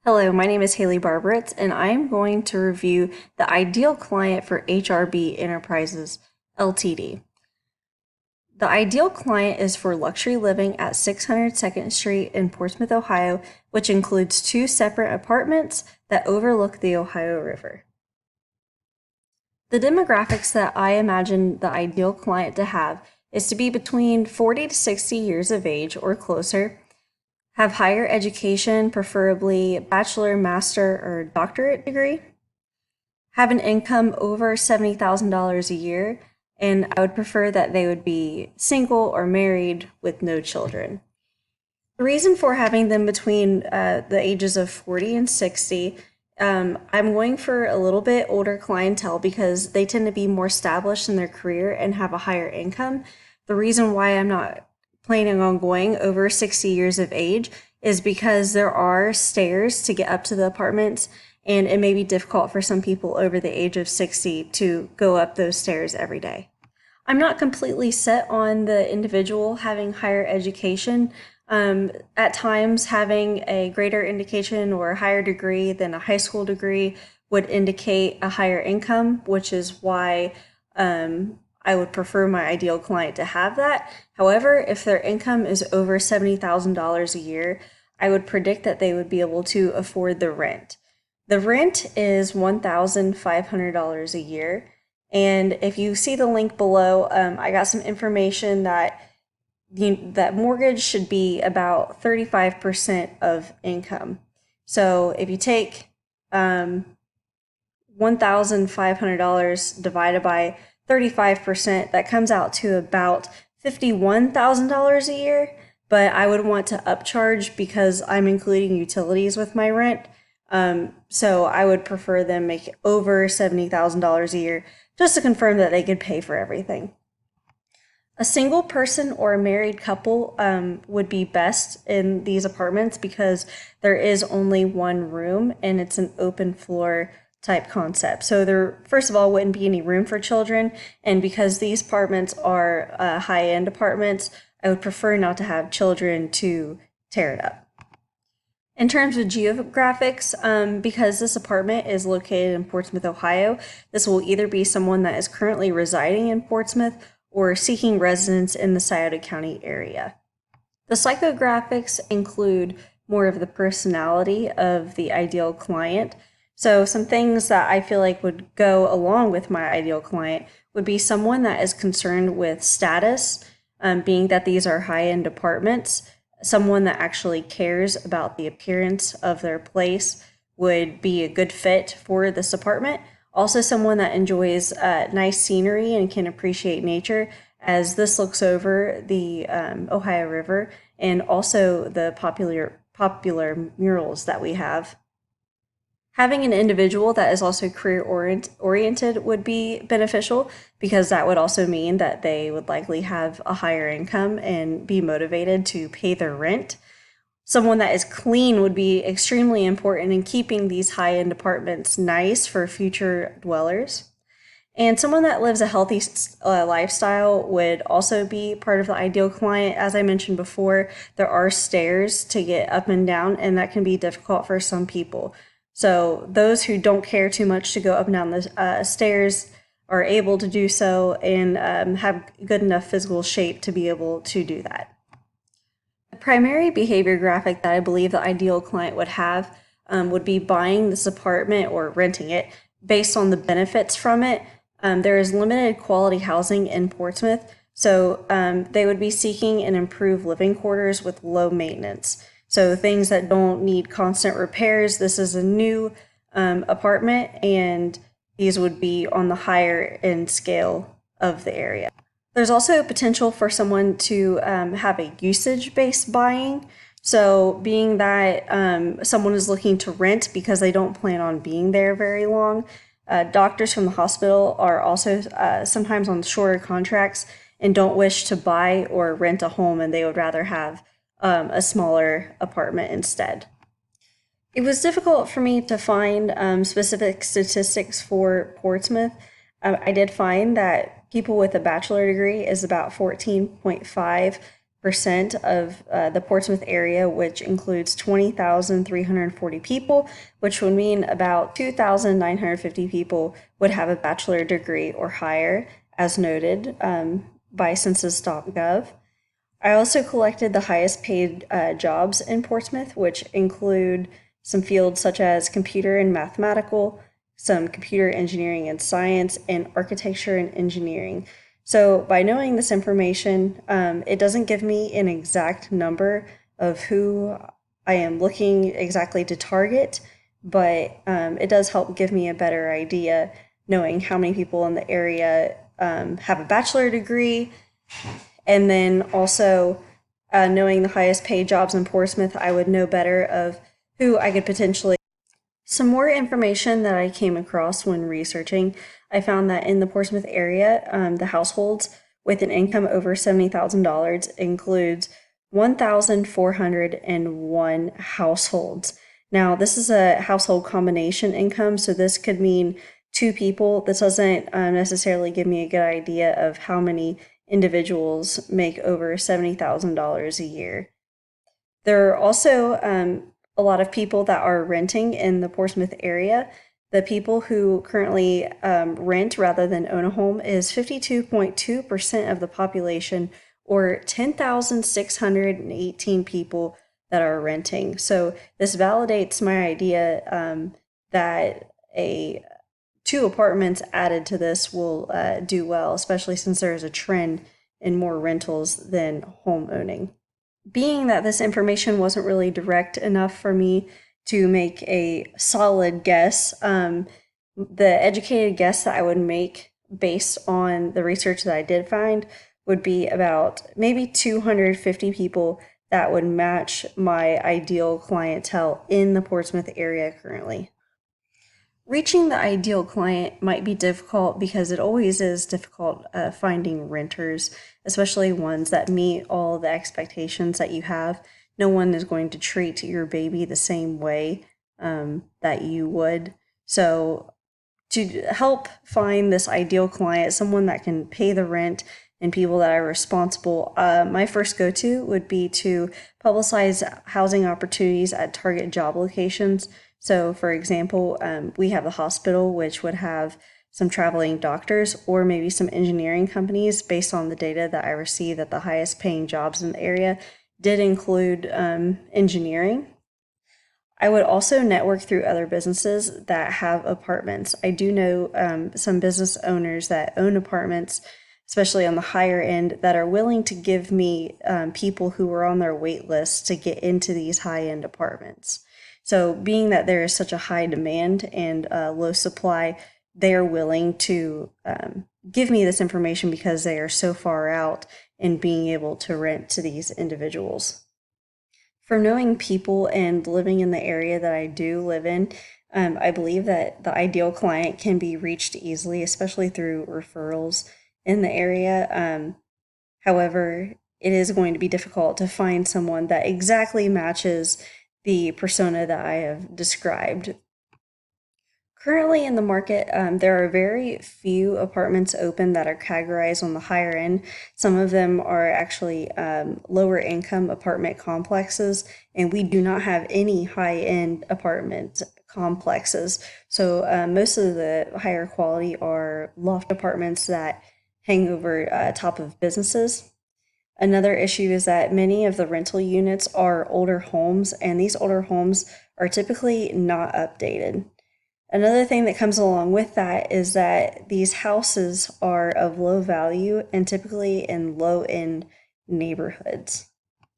Hello, my name is Haley Barbaritz, and I'm going to review the ideal client for HRB Enterprises Ltd. The ideal client is for luxury living at 600 2nd Street in Portsmouth, Ohio, which includes 2 separate apartments that overlook the Ohio River. The demographics that I imagine the ideal client to have is to be between 40 to 60 years of age or closer, have higher education, preferably bachelor, master, or doctorate degree, have an income over $70,000 a year, and I would prefer that they would be single or married with no children. The reason for having them between the ages of 40 and 60, I'm going for a little bit older clientele because they tend to be more established in their career and have a higher income. The reason why I'm not planning on going over 60 years of age is because there are stairs to get up to the apartments, and it may be difficult for some people over the age of 60 to go up those stairs every day. I'm not completely set on the individual having higher education. At times, having a greater indication or a higher degree than a high school degree would indicate a higher income, which is why I would prefer my ideal client to have that. However, if their income is over $70,000 a year, I would predict that they would be able to afford the rent. The rent is $1,500 a year. And if you see the link below, I got some information that that mortgage should be about 35% of income. So if you take $1,500 divided by 35%, that comes out to about $51,000 a year, but I would want to upcharge because I'm including utilities with my rent. So I would prefer them make over $70,000 a year just to confirm that they could pay for everything. A single person or a married couple would be best in these apartments because there is only one room and it's an open floor type concept. So there, first of all, wouldn't be any room for children, and because these apartments are high-end apartments, I would prefer not to have children to tear it up. In terms of geographics, because this apartment is located in Portsmouth, Ohio, this will either be someone that is currently residing in Portsmouth or seeking residence in the Scioto County area. The psychographics include more of the personality of the ideal client. So some things that I feel like would go along with my ideal client would be someone that is concerned with status, being that these are high-end apartments. Someone that actually cares about the appearance of their place would be a good fit for this apartment. Also, someone that enjoys nice scenery and can appreciate nature, as this looks over the Ohio River and also the popular murals that we have. Having an individual that is also career oriented would be beneficial because that would also mean that they would likely have a higher income and be motivated to pay their rent. Someone that is clean would be extremely important in keeping these high-end apartments nice for future dwellers. And someone that lives a healthy lifestyle would also be part of the ideal client. As I mentioned before, there are stairs to get up and down, and that can be difficult for some people. So those who don't care too much to go up and down the stairs are able to do so and have good enough physical shape to be able to do that. The primary behavior graphic that I believe the ideal client would have would be buying this apartment or renting it based on the benefits from it. There is limited quality housing in Portsmouth, so they would be seeking an improved living quarters with low maintenance. So things that don't need constant repairs. This is a new apartment, and these would be on the higher end scale of the area. There's also potential for someone to have a usage-based buying. So being that someone is looking to rent because they don't plan on being there very long, doctors from the hospital are also sometimes on shorter contracts and don't wish to buy or rent a home, and they would rather have a smaller apartment instead. It was difficult for me to find specific statistics for Portsmouth. I did find that people with a bachelor degree is about 14.5% of the Portsmouth area, which includes 20,340 people, which would mean about 2,950 people would have a bachelor degree or higher, as noted by census.gov. I also collected the highest paid jobs in Portsmouth, which include some fields such as computer and mathematical, some computer engineering and science, and architecture and engineering. So by knowing this information, it doesn't give me an exact number of who I am looking exactly to target, but it does help give me a better idea knowing how many people in the area have a bachelor degree. And then also knowing the highest paid jobs in Portsmouth, I would know better of who I could potentially. Some more information that I came across when researching, I found that in the Portsmouth area, the households with an income over $70,000 includes 1,401 households. Now, this is a household combination income, so this could mean two people. This doesn't necessarily give me a good idea of how many individuals make over $70,000 a year. There are also a lot of people that are renting in the Portsmouth area. The people who currently rent rather than own a home is 52.2% of the population, or 10,618 people that are renting. So this validates my idea that two apartments added to this will do well, especially since there is a trend in more rentals than home owning. Being that this information wasn't really direct enough for me to make a solid guess, the educated guess that I would make based on the research that I did find would be about maybe 250 people that would match my ideal clientele in the Portsmouth area currently. Reaching the ideal client might be difficult because it always is difficult finding renters, especially ones that meet all the expectations that you have. No one is going to treat your baby the same way that you would. So to help find this ideal client, someone that can pay the rent and people that are responsible, my first go-to would be to publicize housing opportunities at target job locations. So, for example, we have the hospital, which would have some traveling doctors or maybe some engineering companies. Based on the data that I received, that the highest paying jobs in the area did include engineering. I would also network through other businesses that have apartments. I do know some business owners that own apartments, especially on the higher end, that are willing to give me people who are on their wait list to get into these high-end apartments. So being that there is such a high demand and low supply, they are willing to give me this information because they are so far out in being able to rent to these individuals. From knowing people and living in the area that I do live in, I believe that the ideal client can be reached easily, especially through referrals in the area. However, it is going to be difficult to find someone that exactly matches the persona that I have described. Currently in the market, there are very few apartments open that are categorized on the higher end. Some of them are actually lower income apartment complexes, and we do not have any high end apartment complexes. So most of the higher quality are loft apartments that hang over top of businesses. Another issue is that many of the rental units are older homes, and these older homes are typically not updated. Another thing that comes along with that is that these houses are of low value and typically in low-end neighborhoods.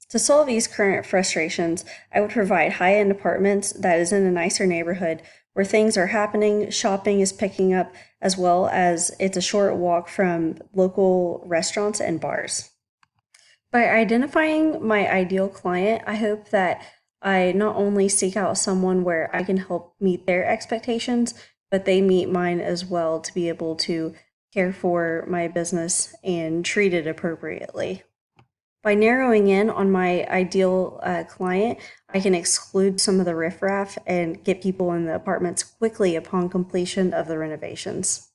To solve these current frustrations, I would provide high-end apartments that is in a nicer neighborhood where things are happening, shopping is picking up, as well as it's a short walk from local restaurants and bars. By identifying my ideal client, I hope that I not only seek out someone where I can help meet their expectations, but they meet mine as well to be able to care for my business and treat it appropriately. By narrowing in on my ideal client, I can exclude some of the riffraff and get people in the apartments quickly upon completion of the renovations.